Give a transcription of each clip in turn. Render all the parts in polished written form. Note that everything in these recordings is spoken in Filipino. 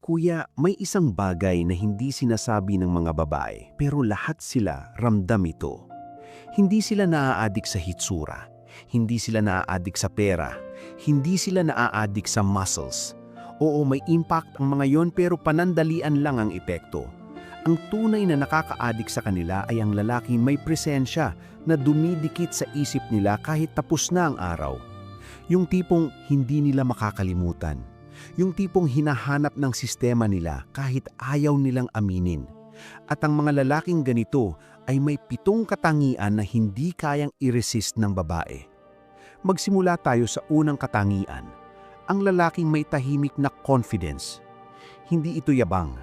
Kuya, may isang bagay na hindi sinasabi ng mga babae pero lahat sila ramdam ito. Hindi sila naaadik sa hitsura, hindi sila naaadik sa pera, hindi sila naaadik sa muscles. Oo, may impact ang mga yon pero panandalian lang ang epekto. Ang tunay na nakakaadik sa kanila ay ang lalaking may presensya na dumidikit sa isip nila kahit tapos na ang araw. Yung tipong hindi nila makakalimutan. Yung tipong hinahanap ng sistema nila kahit ayaw nilang aminin. At ang mga lalaking ganito ay may 7 katangian na hindi kayang i-resist ng babae. Magsimula tayo sa unang katangian. Ang lalaking may tahimik na confidence. Hindi ito yabang,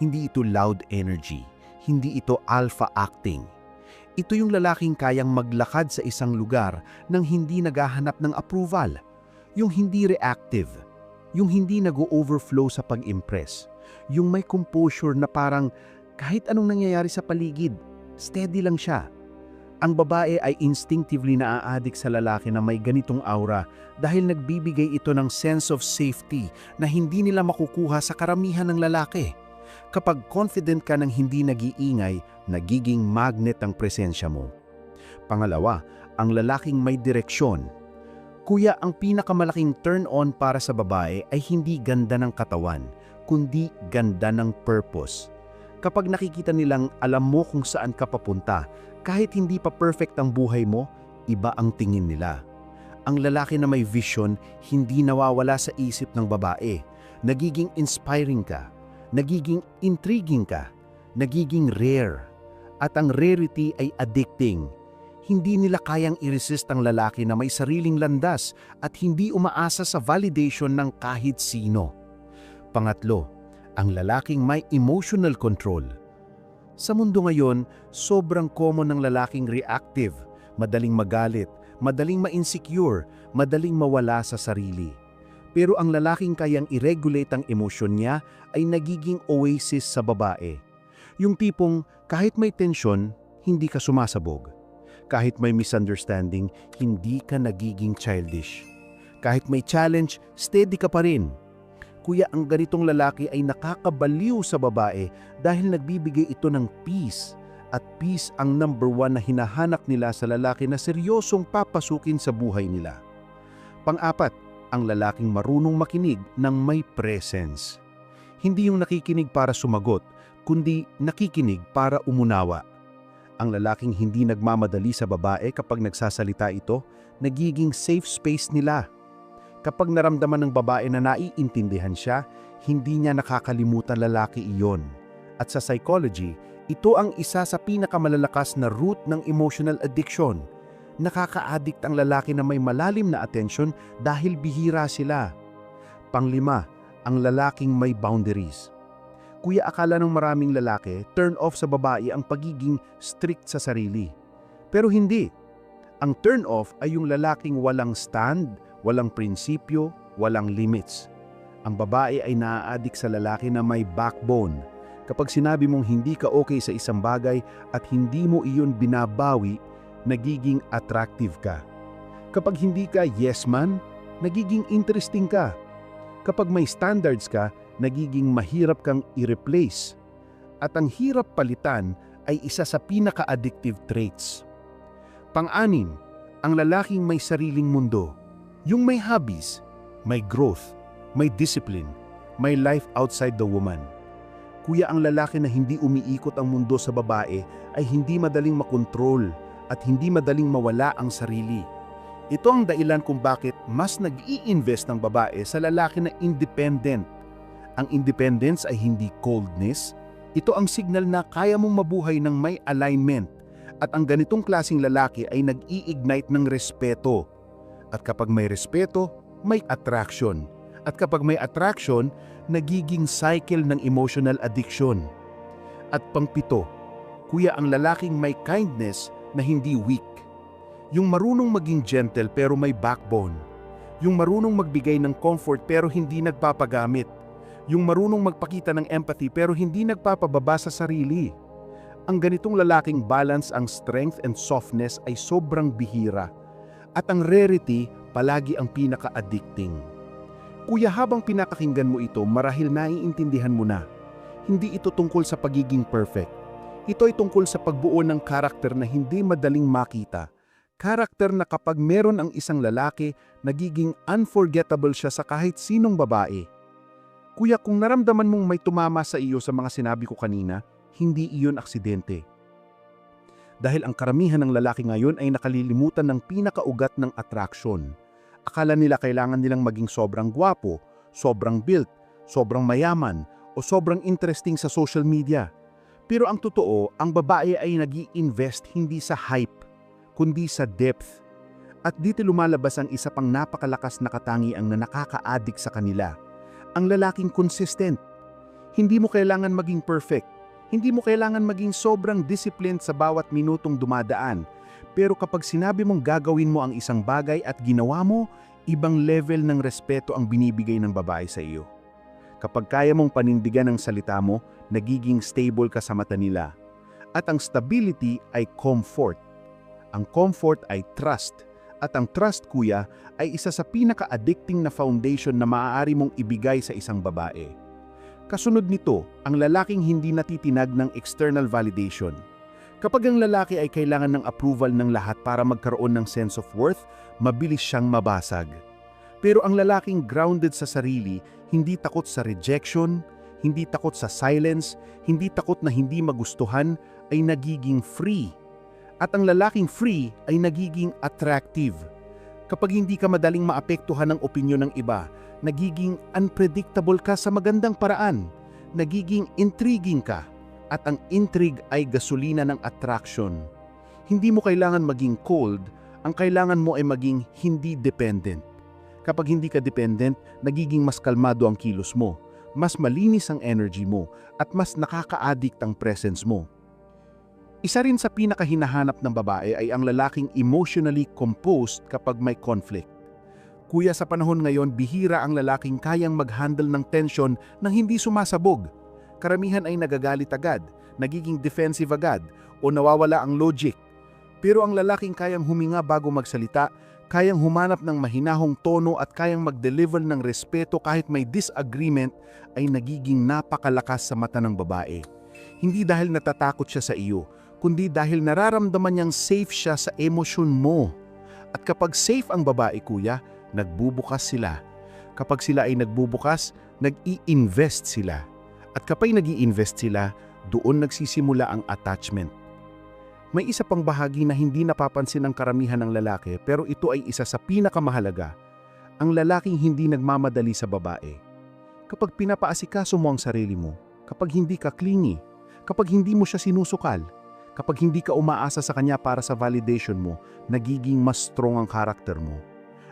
hindi ito loud energy, hindi ito alpha acting. Ito yung lalaking kayang maglakad sa isang lugar nang hindi naghahanap ng approval. Yung hindi reactive. Yung hindi nag-overflow sa pag-impress. Yung may composure na parang kahit anong nangyayari sa paligid, steady lang siya. Ang babae ay instinctively naaadik sa lalaki na may ganitong aura dahil nagbibigay ito ng sense of safety na hindi nila makukuha sa karamihan ng lalaki. Kapag confident ka ng hindi nag-iingay, nagiging magnet ang presensya mo. Pangalawa, ang lalaking may direksyon. Kuya, ang pinakamalaking turn-on para sa babae ay hindi ganda ng katawan, kundi ganda ng purpose. Kapag nakikita nilang alam mo kung saan ka papunta, kahit hindi pa perfect ang buhay mo, iba ang tingin nila. Ang lalaki na may vision, hindi nawawala sa isip ng babae. Nagiging inspiring ka, nagiging intriguing ka, nagiging rare. At ang rarity ay addicting. Hindi nila kayang i-resist ang lalaki na may sariling landas at hindi umaasa sa validation ng kahit sino. Pangatlo, ang lalaking may emotional control. Sa mundo ngayon, sobrang common ng lalaking reactive, madaling magalit, madaling ma-insecure, madaling mawala sa sarili. Pero ang lalaking kayang i-regulate ang emosyon niya ay nagiging oasis sa babae. Yung tipong kahit may tensyon, hindi ka sumasabog. Kahit may misunderstanding, hindi ka nagiging childish. Kahit may challenge, steady ka pa rin. Kuya, ang ganitong lalaki ay nakakabaliw sa babae dahil nagbibigay ito ng peace. At peace ang number 1 na hinahanap nila sa lalaki na seryosong papasukin sa buhay nila. Pang-apat, ang lalaking marunong makinig ng may presence. Hindi yung nakikinig para sumagot, kundi nakikinig para umunawa. Ang lalaking hindi nagmamadali sa babae kapag nagsasalita ito, nagiging safe space nila. Kapag naramdaman ng babae na naiintindihan siya, hindi niya nakakalimutan lalaki iyon. At sa psychology, ito ang isa sa pinakamalalakas na root ng emotional addiction. Nakaka-addict ang lalaki na may malalim na attention dahil bihira sila. Panglima, ang lalaking may boundaries. Kuya, akala ng maraming lalaki, turn off sa babae ang pagiging strict sa sarili. Pero hindi. Ang turn off ay yung lalaking walang stand, walang prinsipyo, walang limits. Ang babae ay naaadik sa lalaki na may backbone. Kapag sinabi mong hindi ka okay sa isang bagay at hindi mo iyon binabawi, nagiging attractive ka. Kapag hindi ka yes man, nagiging interesting ka. Kapag may standards ka, nagiging mahirap kang i-replace. At ang hirap palitan ay isa sa pinaka-addictive traits. Pang-anim, ang lalaking may sariling mundo. Yung may hobbies, may growth, may discipline, may life outside the woman. Kuya, ang lalaki na hindi umiikot ang mundo sa babae ay hindi madaling makontrol at hindi madaling mawala ang sarili. Ito ang dahilan kung bakit mas nag-i-invest ng babae sa lalaki na independent. Ang independence ay hindi coldness. Ito ang signal na kaya mong mabuhay ng may alignment. At ang ganitong klaseng lalaki ay nag-i-ignite ng respeto. At kapag may respeto, may attraction. At kapag may attraction, nagiging cycle ng emotional addiction. At pangpito, kuya, ang lalaking may kindness na hindi weak. Yung marunong maging gentle pero may backbone. Yung marunong magbigay ng comfort pero hindi nagpapagamit. Yung marunong magpakita ng empathy pero hindi nagpapababa sa sarili. Ang ganitong lalaking balance ang strength and softness ay sobrang bihira. At ang rarity palagi ang pinaka-addicting. Kuya, habang pinakakinggan mo ito, marahil naiintindihan mo na. Hindi ito tungkol sa pagiging perfect. Ito ay tungkol sa pagbuo ng karakter na hindi madaling makita. Karakter na kapag meron ang isang lalaki, nagiging unforgettable siya sa kahit sinong babae. Kuya, kung naramdaman mong may tumama sa iyo sa mga sinabi ko kanina, hindi iyon aksidente. Dahil ang karamihan ng lalaki ngayon ay nakalilimutan ng pinakaugat ng attraction. Akala nila kailangan nilang maging sobrang gwapo, sobrang built, sobrang mayaman, o sobrang interesting sa social media. Pero ang totoo, ang babae ay nag-i-invest hindi sa hype, kundi sa depth. At dito lumalabas ang isa pang napakalakas na katangian na nakaka-addict sa kanila. Ang lalaking consistent. Hindi mo kailangan maging perfect. Hindi mo kailangan maging sobrang disciplined sa bawat minutong dumadaan. Pero kapag sinabi mong gagawin mo ang isang bagay at ginawa mo, ibang level ng respeto ang binibigay ng babae sa iyo. Kapag kaya mong panindigan ang salita mo, nagiging stable ka sa mata nila. At ang stability ay comfort. Ang comfort ay trust. At ang trust, kuya, ay isa sa pinaka-addicting na foundation na maaari mong ibigay sa isang babae. Kasunod nito, ang lalaking hindi natitinag ng external validation. Kapag ang lalaki ay kailangan ng approval ng lahat para magkaroon ng sense of worth, mabilis siyang mabasag. Pero ang lalaking grounded sa sarili, hindi takot sa rejection, hindi takot sa silence, hindi takot na hindi magustuhan, ay nagiging free. At ang lalaking free ay nagiging attractive. Kapag hindi ka madaling maapektuhan ng opinyon ng iba, nagiging unpredictable ka sa magandang paraan. Nagiging intriguing ka. At ang intrigue ay gasolina ng attraction. Hindi mo kailangan maging cold, ang kailangan mo ay maging hindi dependent. Kapag hindi ka dependent, nagiging mas kalmado ang kilos mo, mas malinis ang energy mo, at mas nakaka-addict ang presence mo. Isa rin sa pinakahinahanap ng babae ay ang lalaking emotionally composed kapag may conflict. Kuya, sa panahon ngayon, bihira ang lalaking kayang mag-handle ng tension nang hindi sumasabog. Karamihan ay nagagalit agad, nagiging defensive agad, o nawawala ang logic. Pero ang lalaking kayang huminga bago magsalita, kayang humanap ng mahinahong tono at kayang mag-deliver ng respeto kahit may disagreement, ay nagiging napakalakas sa mata ng babae. Hindi dahil natatakot siya sa iyo, kundi dahil nararamdaman niyang safe siya sa emosyon mo. At kapag safe ang babae, kuya, nagbubukas sila. Kapag sila ay nagbubukas, nag-i-invest sila. At kapag nag-i-invest sila, doon nagsisimula ang attachment. May isa pang bahagi na hindi napapansin ng karamihan ng lalaki, pero ito ay isa sa pinakamahalaga. Ang lalaking hindi nagmamadali sa babae. Kapag pinapaasikaso mo ang sarili mo, kapag hindi ka clingy, kapag hindi mo siya sinusukal, kapag hindi ka umaasa sa kanya para sa validation mo, nagiging mas strong ang karakter mo.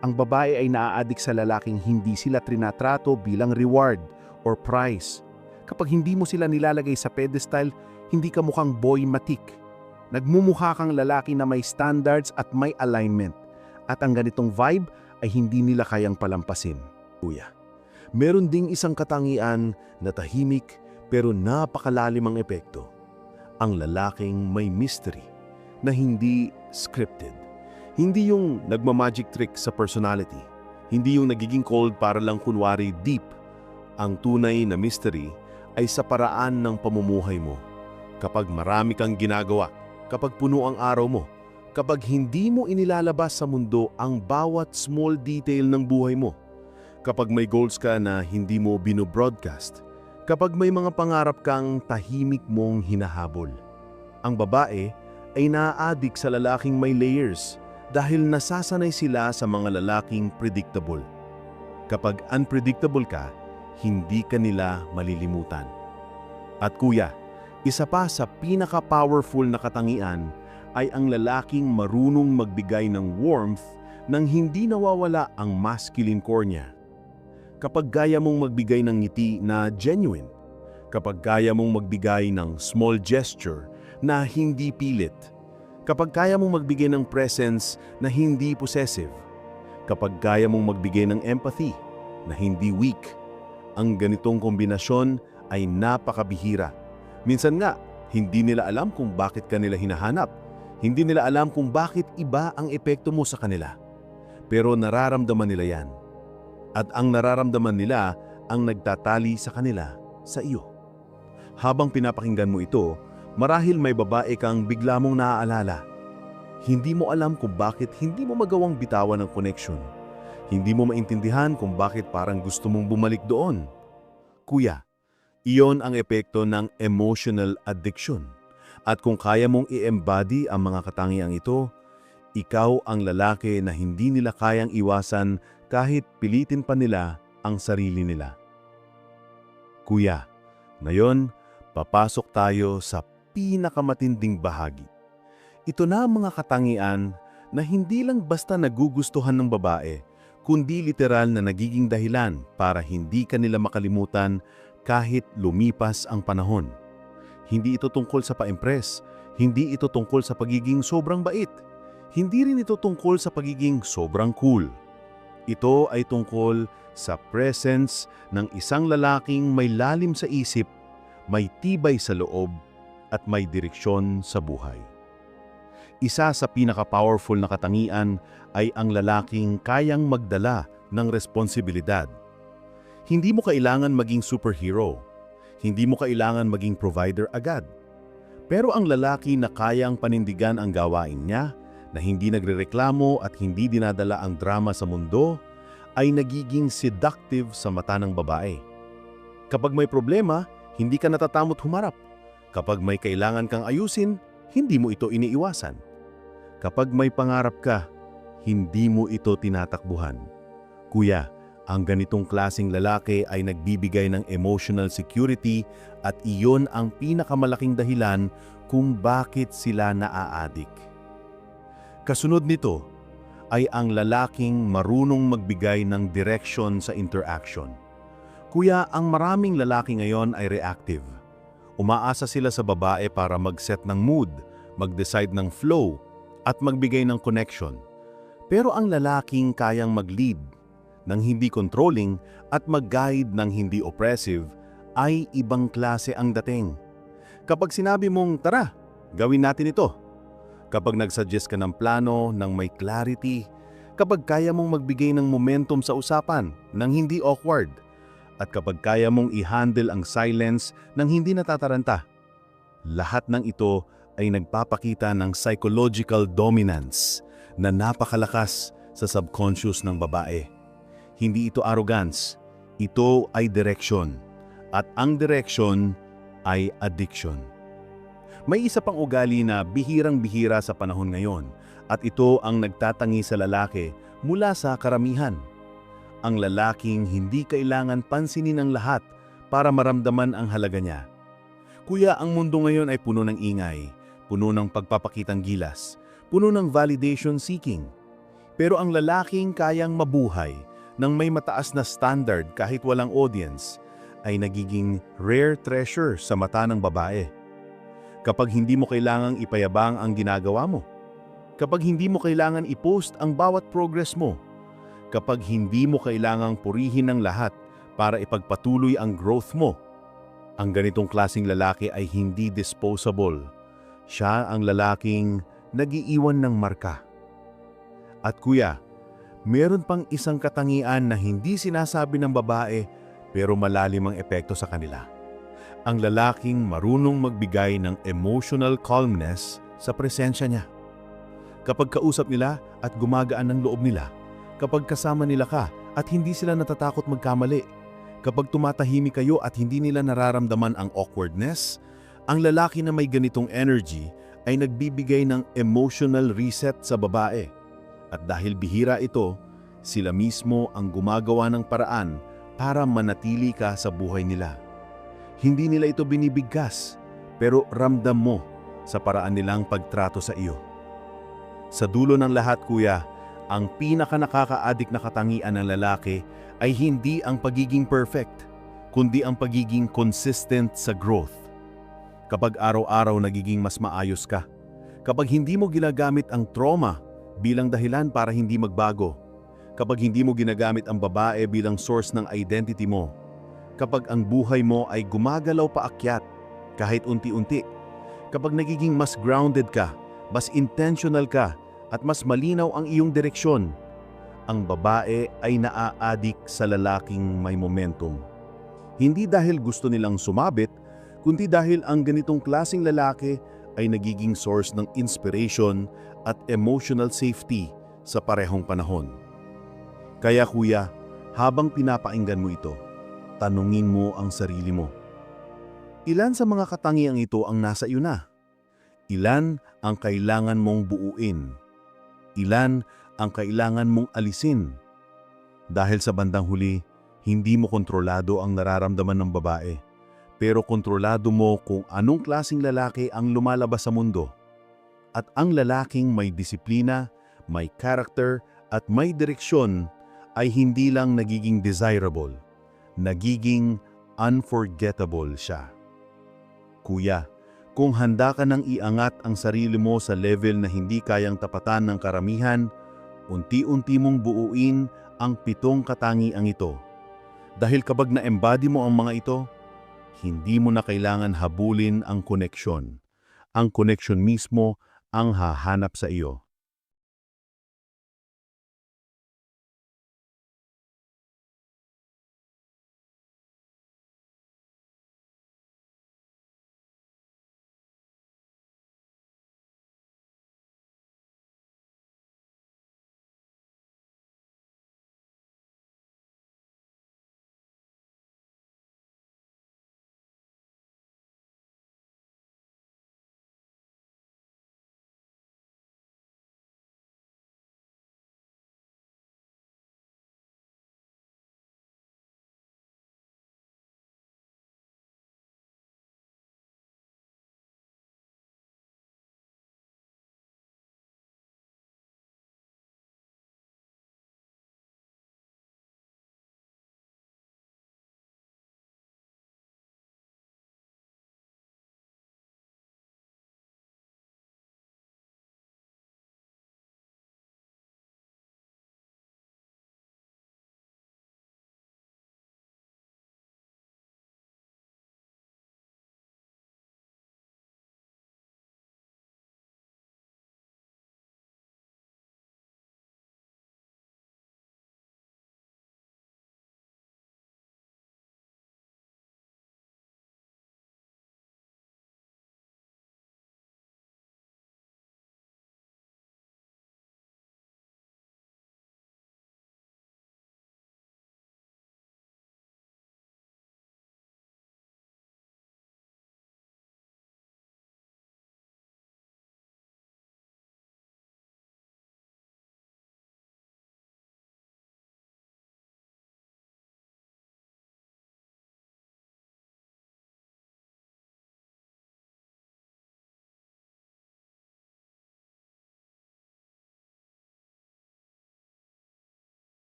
Ang babae ay naa-addict sa lalaking hindi sila trinatrato bilang reward or prize. Kapag hindi mo sila nilalagay sa pedestal, hindi ka mukhang boy matik. Nagmumukha kang lalaki na may standards at may alignment. At ang ganitong vibe ay hindi nila kayang palampasin. Kuya, meron ding isang katangian na tahimik pero napakalalim ang epekto. Ang lalaking may mystery na hindi scripted. Hindi yung nagmamagic trick sa personality. Hindi yung nagiging cold para lang kunwari deep. Ang tunay na mystery ay sa paraan ng pamumuhay mo. Kapag marami kang ginagawa, kapag puno ang araw mo, kapag hindi mo inilalabas sa mundo ang bawat small detail ng buhay mo, kapag may goals ka na hindi mo binobroadcast, kapag may mga pangarap kang tahimik mong hinahabol. Ang babae ay naa-addict sa lalaking may layers dahil nasasanay sila sa mga lalaking predictable. Kapag unpredictable ka, hindi ka nila malilimutan. At kuya, isa pa sa pinaka-powerful na katangian ay ang lalaking marunong magbigay ng warmth nang hindi nawawala ang masculine core niya. Kapag kaya mong magbigay ng ngiti na genuine, kapag kaya mong magbigay ng small gesture na hindi pilit, kapag kaya mong magbigay ng presence na hindi possessive, kapag kaya mong magbigay ng empathy na hindi weak, ang ganitong kombinasyon ay napakabihira. Minsan nga, hindi nila alam kung bakit ka nila hinahanap. Hindi nila alam kung bakit iba ang epekto mo sa kanila. Pero nararamdaman nila yan. At ang nararamdaman nila ang nagtatali sa kanila sa iyo. Habang pinapakinggan mo ito, marahil may babae kang bigla mong naaalala. Hindi mo alam kung bakit hindi mo magawang bitawan ng connection. Hindi mo maintindihan kung bakit parang gusto mong bumalik doon. Kuya, iyon ang epekto ng emotional addiction. At kung kaya mong i-embody ang mga katangiang ito, ikaw ang lalaki na hindi nila kayang iwasan kahit pilitin pa nila ang sarili nila. Kuya, ngayon, papasok tayo sa pinakamatinding bahagi. Ito na ang mga katangian na hindi lang basta nagugustuhan ng babae, kundi literal na nagiging dahilan para hindi ka nila makalimutan kahit lumipas ang panahon. Hindi ito tungkol sa pa-impress, hindi ito tungkol sa pagiging sobrang bait, hindi rin ito tungkol sa pagiging sobrang cool. Ito ay tungkol sa presence ng isang lalaking may lalim sa isip, may tibay sa loob, at may direksyon sa buhay. Isa sa pinaka-powerful na katangian ay ang lalaking kayang magdala ng responsibilidad. Hindi mo kailangan maging superhero. Hindi mo kailangan maging provider agad. Pero ang lalaki na kayang panindigan ang gawain niya, na hindi nagrereklamo at hindi dinadala ang drama sa mundo, ay nagiging seductive sa mata ng babae. Kapag may problema, hindi ka natatamot humarap. Kapag may kailangan kang ayusin, hindi mo ito iniiwasan. Kapag may pangarap ka, hindi mo ito tinatakbuhan. Kuya, ang ganitong klaseng lalaki ay nagbibigay ng emotional security at iyon ang pinakamalaking dahilan kung bakit sila naaadik. Kasunod nito ay ang lalaking marunong magbigay ng direksyon sa interaction. Kuya, ang maraming lalaki ngayon ay reactive. Umaasa sila sa babae para mag-set ng mood, mag-decide ng flow, at magbigay ng connection. Pero ang lalaking kayang mag-lead ng hindi controlling at mag-guide ng hindi oppressive ay ibang klase ang dating. Kapag sinabi mong, tara, gawin natin ito. Kapag nag-suggest ka ng plano, ng may clarity, kapag kaya mong magbigay ng momentum sa usapan, ng hindi awkward, at kapag kaya mong i-handle ang silence ng hindi natataranta. Lahat ng ito ay nagpapakita ng psychological dominance na napakalakas sa subconscious ng babae. Hindi ito arrogance, ito ay direction. At ang direction ay addiction. May isa pang ugali na bihirang-bihira sa panahon ngayon at ito ang nagtatangi sa lalaki mula sa karamihan. Ang lalaking hindi kailangan pansinin ng lahat para maramdaman ang halaga niya. Kuya, ang mundo ngayon ay puno ng ingay, puno ng pagpapakitang gilas, puno ng validation seeking. Pero ang lalaking kayang mabuhay nang may mataas na standard kahit walang audience, ay nagiging rare treasure sa mata ng babae. Kapag hindi mo kailangang ipayabang ang ginagawa mo, kapag hindi mo kailangan i-post ang bawat progress mo, kapag hindi mo kailangang purihin ng lahat para ipagpatuloy ang growth mo, ang ganitong klaseng lalaki ay hindi disposable. Siya ang lalaking nag-iiwan ng marka. At kuya, meron pang isang katangian na hindi sinasabi ng babae pero malalim ang epekto sa kanila. Ang lalaking marunong magbigay ng emotional calmness sa presensya niya. Kapag kausap nila at gumagaan ng loob nila, kapag kasama nila ka at hindi sila natatakot magkamali, kapag tumatahimik kayo at hindi nila nararamdaman ang awkwardness, ang lalaki na may ganitong energy ay nagbibigay ng emotional reset sa babae. At dahil bihira ito, sila mismo ang gumagawa ng paraan para manatili ka sa buhay nila. Hindi nila ito binibigkas, pero ramdam mo sa paraan nilang pagtrato sa iyo. Sa dulo ng lahat, kuya, ang pinaka-nakaka-addict na katangian ng lalaki ay hindi ang pagiging perfect, kundi ang pagiging consistent sa growth. Kapag araw-araw nagiging mas maayos ka, kapag hindi mo ginagamit ang trauma bilang dahilan para hindi magbago, kapag hindi mo ginagamit ang babae bilang source ng identity mo, kapag ang buhay mo ay gumagalaw paakyat kahit unti-unti, kapag nagiging mas grounded ka, mas intentional ka, at mas malinaw ang iyong direksyon, ang babae ay naa-addict sa lalaking may momentum. Hindi dahil gusto nilang sumabit, kundi dahil ang ganitong klaseng lalaki ay nagiging source ng inspiration at emotional safety sa parehong panahon. Kaya kuya, habang pinapakinggan mo ito, tanungin mo ang sarili mo. Ilan sa mga katangiang ito ang nasa iyo na? Ilan ang kailangan mong buuin? Ilan ang kailangan mong alisin? Dahil sa bandang huli, hindi mo kontrolado ang nararamdaman ng babae, pero kontrolado mo kung anong klaseng lalaki ang lumalabas sa mundo. At ang lalaking may disiplina, may character, at may direksyon ay hindi lang nagiging desirable, nagiging unforgettable siya. Kuya, kung handa ka nang iangat ang sarili mo sa level na hindi kayang tapatan ng karamihan, unti-unti mong buuin ang 7 katangiang ito. Dahil kapag na-embody mo ang mga ito, hindi mo na kailangan habulin ang koneksyon. Ang koneksyon mismo ang hahanap sa iyo.